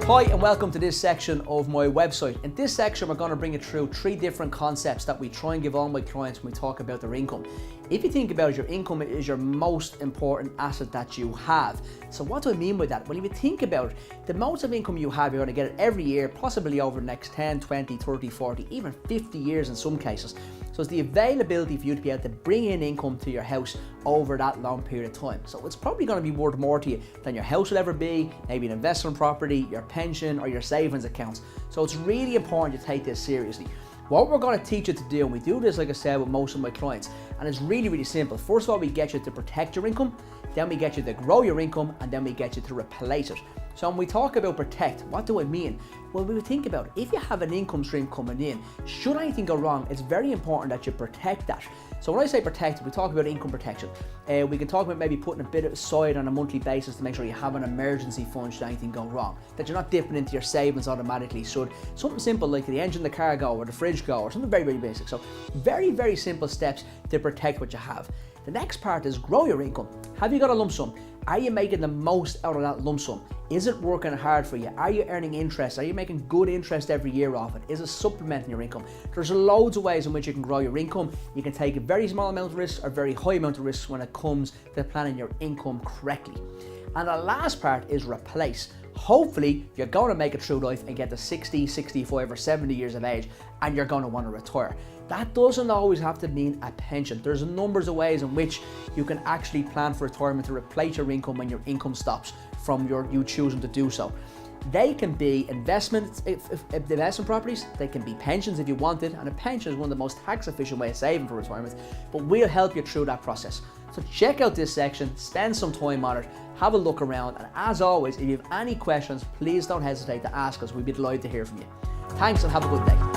Hi and welcome to this section of my website. In this section we're going to bring you through 3 different concepts that we try and give all my clients when we talk about their income. If you think about it, your income is your most important asset that you have. So what do I mean by that? Well, if you think about it, the amount of income you have, you're going to get it every year, possibly over the next 10, 20, 30, 40, even 50 years in some cases. So it's the availability for you to be able to bring in income to your house over that long period of time. So it's probably going to be worth more to you than your house will ever be, maybe an investment property, your pension or your savings accounts. So it's really important you take this seriously. What we're going to teach you to do, and we do this like I said with most of my clients, and it's really simple. First of all, we get you to protect your income, then we get you to grow your income, and then we get you to replace it. So when we talk about protect, what do I mean? Well, we would think about it. If you have an income stream coming in, should anything go wrong, it's very important that you protect that. So when I say protect, we talk about income protection. We can talk about maybe putting a bit aside on a monthly basis to make sure you have an emergency fund should anything go wrong. That you're not dipping into your savings automatically should something simple like the engine, the car go, or the fridge go, or something very basic. So very simple steps to protect what you have. The next part is grow your income. Have you got a lump sum? Are you making the most out of that lump sum? Is it working hard for you? Are you earning interest? Are you making good interest every year off it? Is it supplementing your income? There's loads of ways in which you can grow your income. You can take a very small amount of risk or very high amount of risk when it comes to planning your income correctly. And the last part is replace. Hopefully you're going to make it through life and get to 60, 65 or 70 years of age and you're going to want to retire. That doesn't always have to mean a pension. There's numbers of ways in which you can actually plan for retirement to replace your income when your income stops from you choosing to do so. They can be investments, investment properties, they can be pensions if you want it, and a pension is one of the most tax efficient ways of saving for retirement, but we'll help you through that process. So check out this section, spend some time on it, have a look around, and as always, if you have any questions, please don't hesitate to ask us. We'd be delighted to hear from you. Thanks and have a good day.